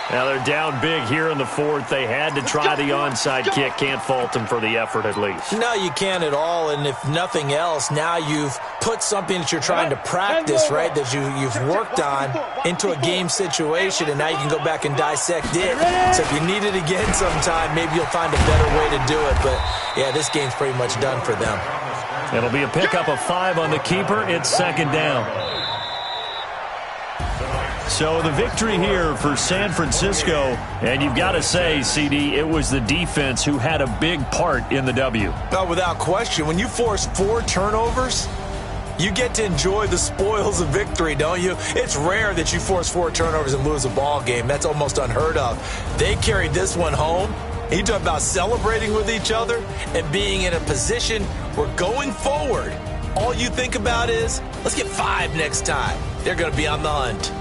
Now they're down big here in the fourth. They had to try the onside kick. Can't fault them for the effort at least. No, you can't at all. And if nothing else, now you've put something that you're trying to practice, right, that you've worked on into a game situation, and now you can go back and dissect it. So if you need it again sometime, maybe you'll find a better way to do it. But, yeah, this game's pretty much done for them. It'll be a pickup of 5 on the keeper. It's second down. So the victory here for San Francisco, and you've got to say, CD, it was the defense who had a big part in the W. Without question. When you force 4 turnovers, you get to enjoy the spoils of victory, don't you? It's rare that you force 4 turnovers and lose a ball game. That's almost unheard of. They carried this one home. You talk about celebrating with each other and being in a position where going forward, all you think about is, let's get 5 next time. They're going to be on the hunt.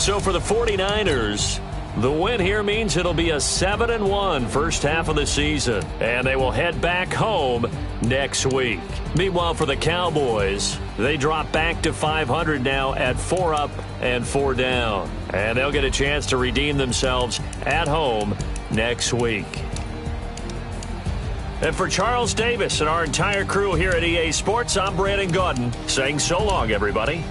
So for the 49ers, the win here means it'll be a 7-1 first half of the season, and they will head back home next week. Meanwhile, for the Cowboys, they drop back to 500 now at 4 up and 4 down, and they'll get a chance to redeem themselves at home next week. And for Charles Davis and our entire crew here at EA Sports, I'm Brandon Gaudin saying so long, everybody.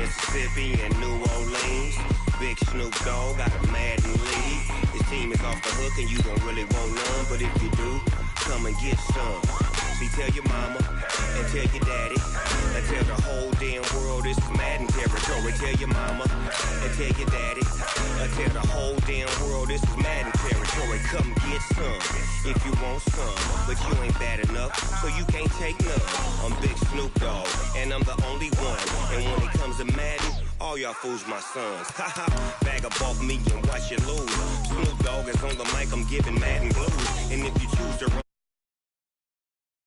Mississippi and New Orleans. Big Snoop Dogg got a Madden league. His team is off the hook and you don't really want none, but if you do, come and get some. See, tell your mama and tell your daddy and tell the whole damn world this is Madden territory. Tell your mama and tell your daddy and tell the whole damn world this is Madden territory. Come get some if you want some, but you ain't bad enough, so you can't take none. I'm Big Snoop Dogg and I'm the only one, and when it comes to Madden, all y'all fools my sons. Haha, bag up off me and watch you lose. Snoop Dogg is on the mic, I'm giving Madden blues, and if you choose to run,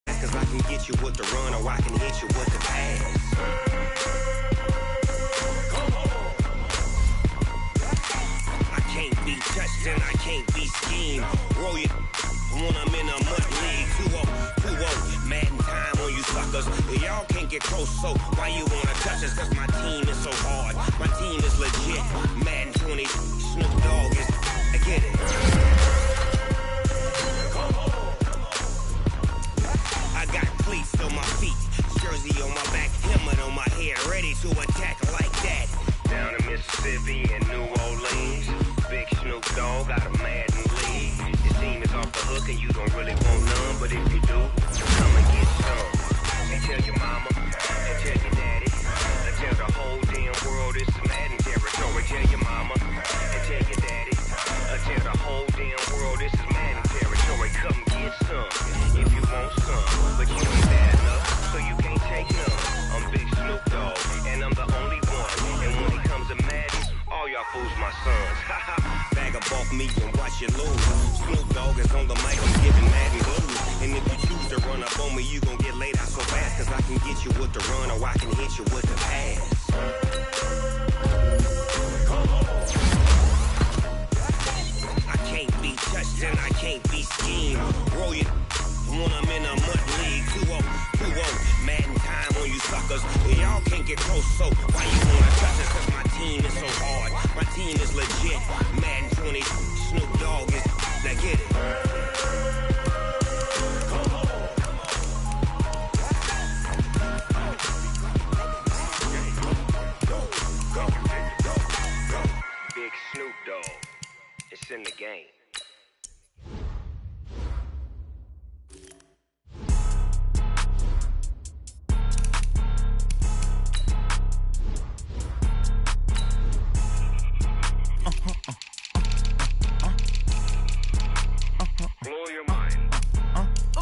cause I can get you with the run or I can hit you with the pass. I can't be touched and I can't be schemed. Roll you when I'm in a mud league. 2-0, Madden time on you suckers. Y'all can't get close, so why you wanna touch us? Cause my team is so hard, my team is legit. Madden 20, Snoop Dogg is, I get it. I got cleats on my feet, jersey on my back, helmet on my head, ready to attack like that. Down in Mississippi and New Orleans, Big Snoop Dogg got a Madden league. His team is off the hook and you don't really want none, but if you do, come and get some. And tell your mama and tell your daddy and tell the whole damn world this is Madden territory. Tell your mama and tell your daddy and tell the whole damn world this is Madden territory. Come get some if you want some, but you ain't bad enough, so you can't take none. I'm Big Snoop Dogg and I'm the only one, and when it comes to Madden, all y'all fools my sons. Haha, bag up off me and watch you lose. Snoop Dogg is on the mic, I'm giving Madden blues, and if you choose to run up on me, you gon' get laid out so fast, cause I can get you with the run or I can hit you with the pass. I can't be touched and I can't be schemed. Roll you when I'm in a mud league. 2-0, Madden time on you suckers. Y'all can't get close, so why you wanna touch us? Cause my team is so hard, my team is legit. Madden 20, Snoop Dogg is, now get it. Big Snoop Dogg, it's in the game. Blow your mind. Ooh,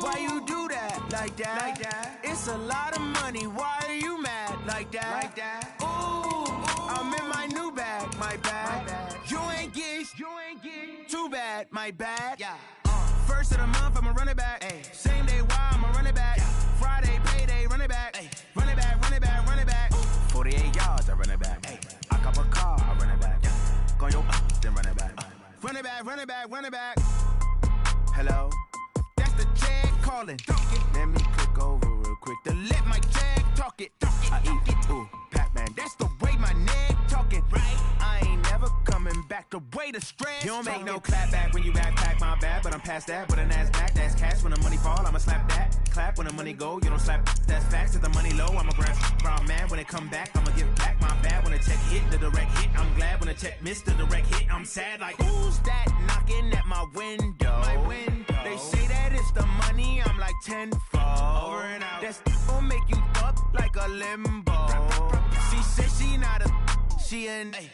why you do that? Like that? It's a lot of money. Why are you mad? Like that? Ooh, I'm in my new bag. My bad. You ain't get too bad. My bad. Yeah. First of the month, I'ma run it back. Ay. Same day, why I'ma run it back. Friday, payday, run it back. Ay. Run it back, run it back, run it back. 48 yards, I run it back. Ay. I cop a car, I run it back. Go your then run it back. Run it back, run it back, run it back. Hello? That's the jag calling. Let me click over real quick to let my jag talk it. I eat it, ooh, Pac-Man. That's the way my neck talking. Right? I ain't never coming back. The way the stress. You don't make no clap back when you backpack, my bad. But I'm past that. With a NASDAQ, that's cash. When the money fall, I'ma slap that. Clap when the money go. You don't slap. That's facts. If the money low, I'ma grab brown man. When it come back, I'ma give back my bad. When the check hit, the direct hit. I'm glad when the check missed the direct hit. I'm sad like, who's that knocking at my window? My window. They say that it's the money. I'm like tenfold. Over and out. That's gon' make you up like a limbo. She said she not a. She an. Ay.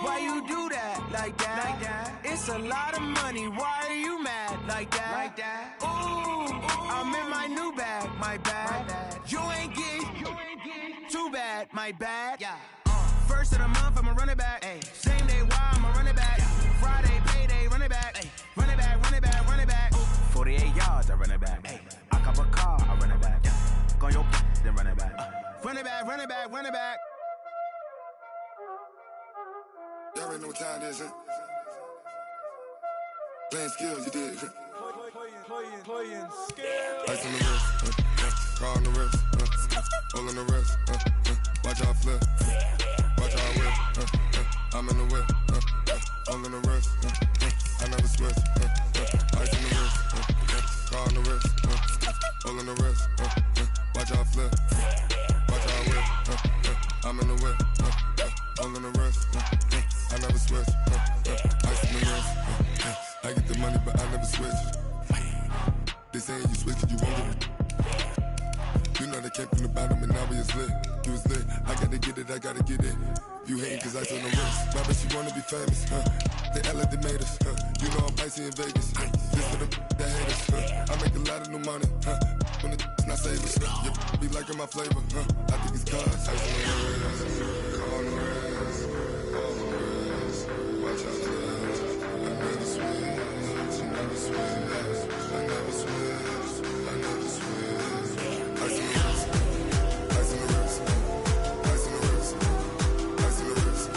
Why you do that? Like that? It's a lot of money. Why are you mad? Like that? Ooh, I'm in my new bag. My bad. You ain't get too bad. My bad. Yeah. First of the month, I'ma run it back. Ay. Same day, why I'ma run it back. Friday, payday, run it back. Ay. Run it back, run it back, run it back. 48 yards, I run it back. Ay. I cop a car, I run it back. Go your then run it back. Run it back, run it back, run it back. Y'all already know what time it is, huh? Playing skills, you did. Playing skills. Ice on the wrist, car on the wrist, hole on the wrist, watch out flip, watch out whip, I'm in the whip, hole on the wrist, I never switch, ice on the wrist, car on the wrist, hole on the wrist, watch out flip, that came from the bottom and now we is lit. You was lit, I gotta get it, I gotta get it. You hating cause I took no risks. My bitch, you wanna be famous, huh? They act like they made us, huh? You know I'm icy in Vegas, this for the that hate us, huh? I make a lot of new money, huh? When it's not save us, you be liking my flavor, huh? I think it's cause ice on the wrist, on the wrist, on the wrist. Watch out, I never switch, I never switch, I never switch, I never switch. Ice on the wrist, ice on the wrist, ice on the wrist, ice on the wrist, ice on the wrist.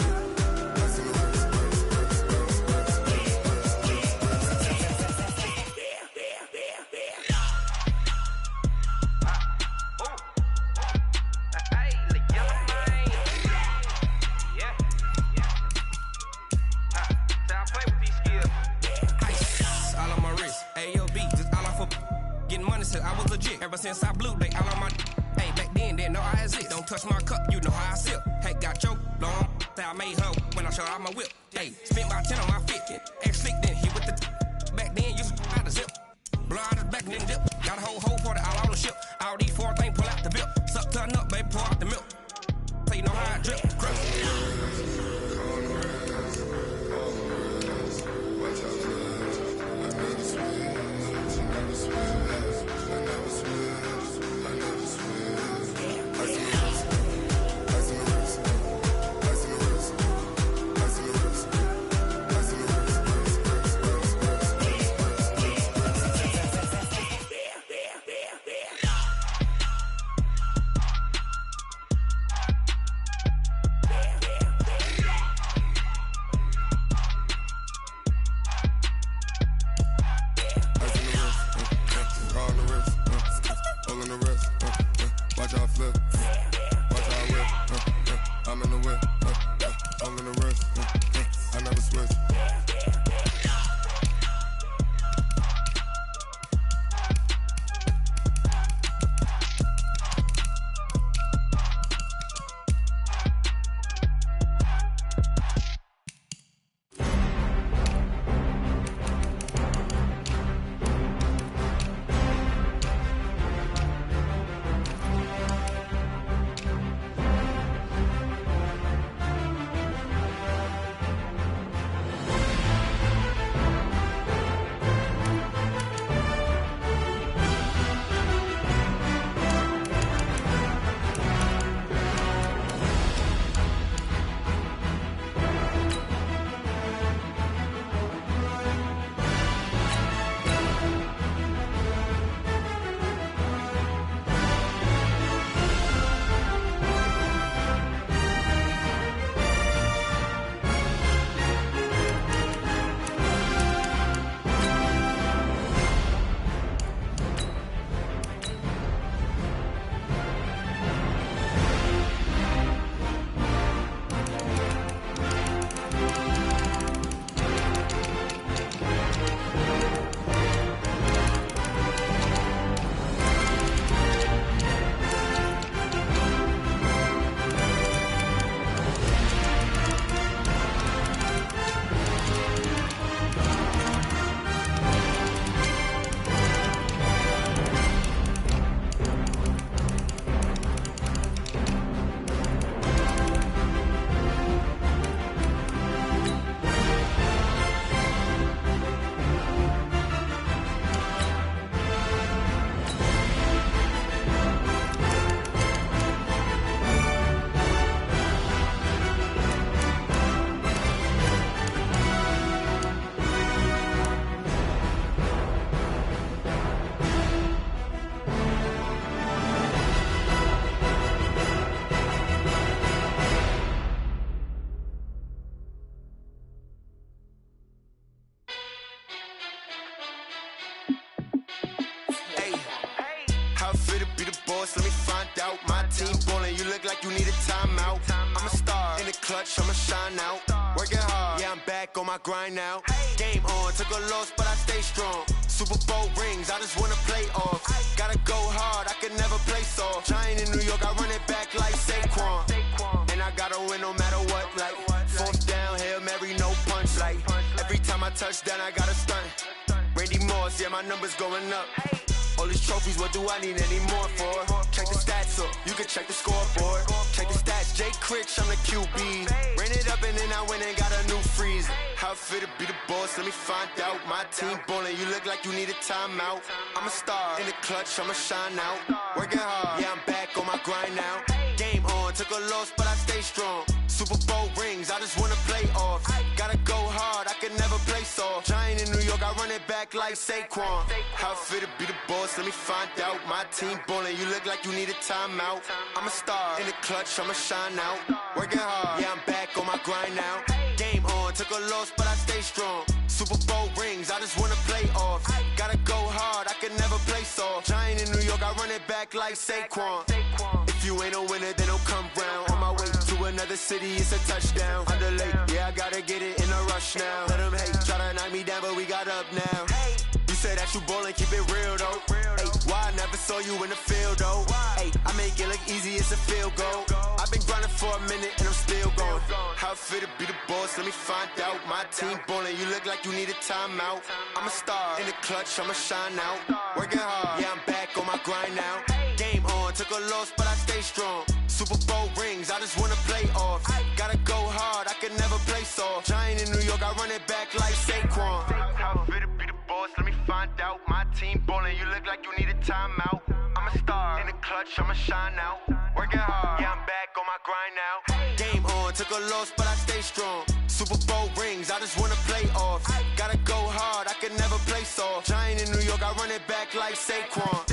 I was legit ever since I blew. They all on my hey back then didn't know I exist. Don't touch my cup, you know how I sip. Hey, got choked long. Say I made her when I showed out my whip. Hey, spent my 10 on my fit. Ex slick then he with the back then used to out the zip. Blow out his back and then dip. Got a whole for the all on the ship. All these 4 things pull out the bill. Suck turn up, baby, pour out the milk. So you know how I drip. Let me find out. My team ballin', you look like you need a timeout. I'm a star in the clutch, I'ma shine out. Working hard, yeah, I'm back on my grind now. Game on, took a loss, but I stay strong. Super Bowl rings, I just wanna play off. Gotta go hard, I can never play soft. Giant in New York, I run it back like Saquon. And I gotta win no matter what, like 4th down, Hail Mary, no punch. Like every time I touch down, I gotta stunt. Randy Moss, yeah, my numbers going up. All these trophies, what do I need any more for? Check the stats, check the scoreboard. Check the stats, Jay Critch, I'm the QB. Ran it up and then I went and got a new freeze. How it feel to be the boss, let me find out. My team ballin', you look like you need a timeout. I'm a star, in the clutch, I'ma shine out. Working hard, yeah, I'm back on my grind now. Game on, took a loss, but I stay strong. Super Bowl rings, I just wanna play off. Gotta go hard, I can never play soft. Giant in New York, I run it back like Saquon. How it feel to be the boss, let me find out. My team ballin', you look like you need a timeout. I'm a star, in the clutch, I'ma shine out. Working hard, yeah, I'm back on my grind now. Game on, took a loss, but I stay strong. Super Bowl rings, I just wanna play off. Gotta go hard, I can never play soft. Giant in New York, I run it back like Saquon. If you ain't a winner, then don't come round. On my way to another city, it's a touchdown. Underlay, yeah, I gotta get it in a rush now. Let them hate, try to knock me down, but we got up now. You said that you ballin', keep it real though. Hey, why I never saw you in the field though? Hey, I make it look easy, it's a field goal. I've been grinding for a minute and I'm still going. How it feel to be the boss, let me find out. My team ballin', you look like you need a timeout. I'm a star, in the clutch, I'ma shine out. Working hard, yeah, I'm back on my grind now. Game on, took a loss, but I stay strong. Super Bowl rings, I just wanna play off. Gotta go hard, I can never play soft. Giant in New York, I run it back like Saquon. How it feel to be the boss, let me find out. My team ballin', you look like you need a timeout. I'm a star, in the clutch, I'ma shine out. Working hard, yeah, I'm back on my grind now. Game on, took a loss, but I stay strong. Super Bowl rings, I just wanna play off. Gotta go hard, I can never play soft. Giant in New York, I run it back like Saquon.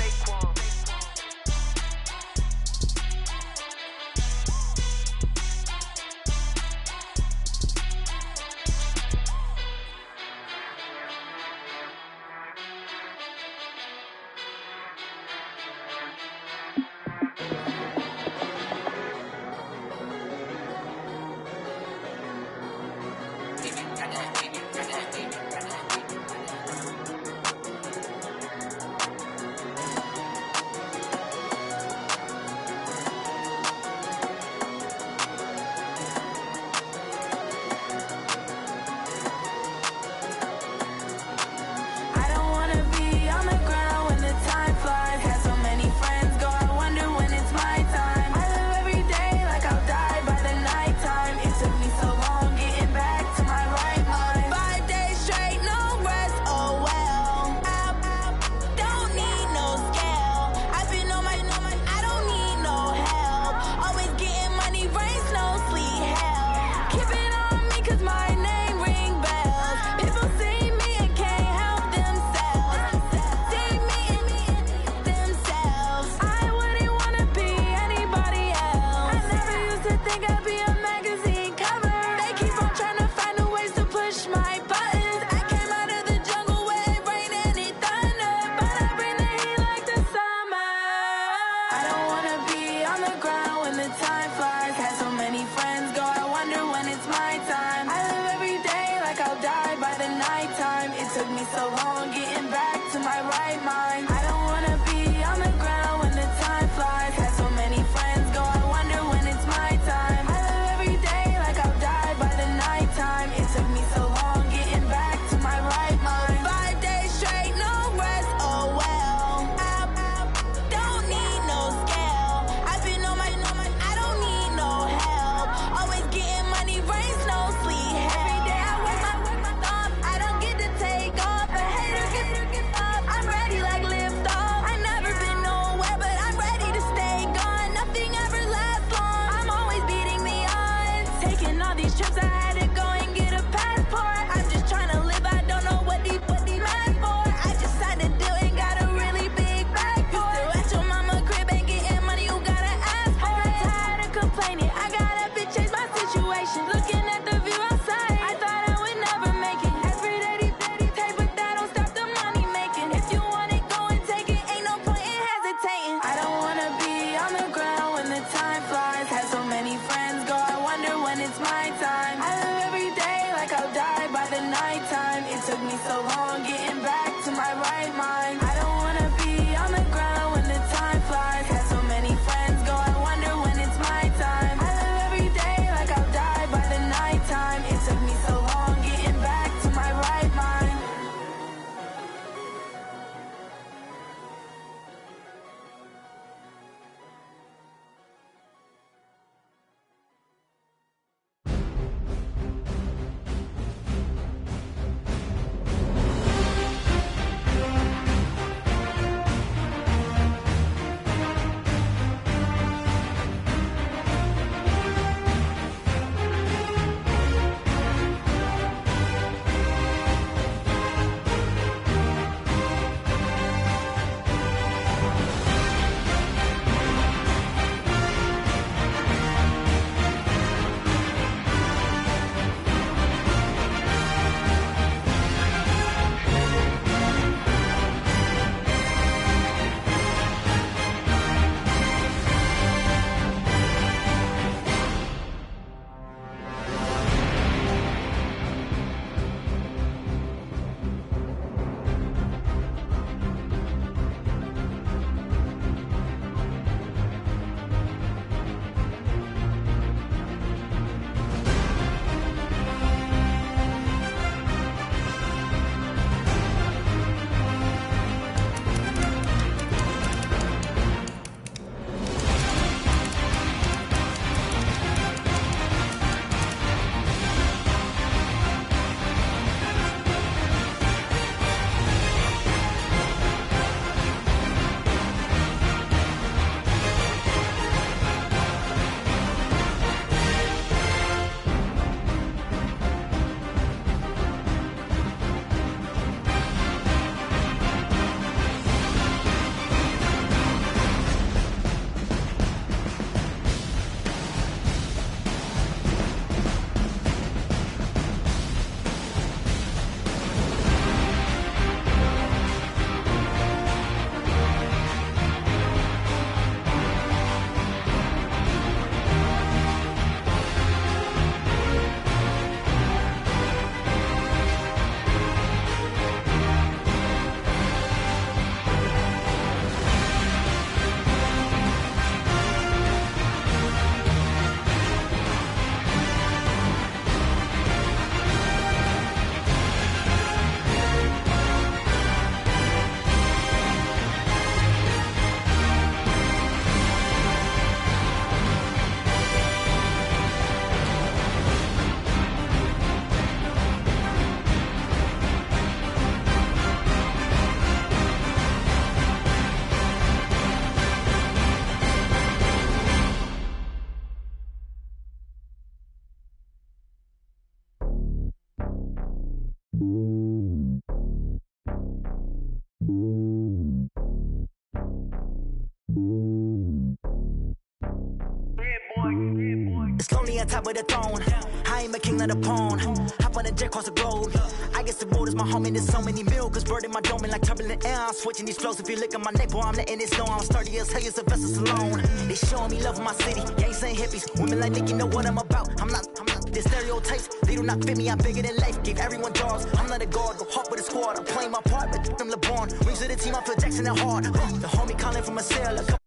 It's lonely on top of the throne. I ain't a king of the pawn. Hop on a jet across the globe. I guess the road is my home and there's so many miracles burning my dome and like turbulent air. I'm switching these flows. If you look at my neck, boy, I'm letting it snow. I'm sturdy as hell, it's a vessel alone. They showing me love in my city. Gangsta and hippies. Women like Nick, you know what I'm about. I'm not the stereotypes. They do not fit me. I'm bigger than life. Give everyone jaws. I'm not a guard. Go hard with a squad. I'm playing my part, but I'm LeBron. Rings to the team. I feel Jackson and hard. The homie calling from a cell. A couple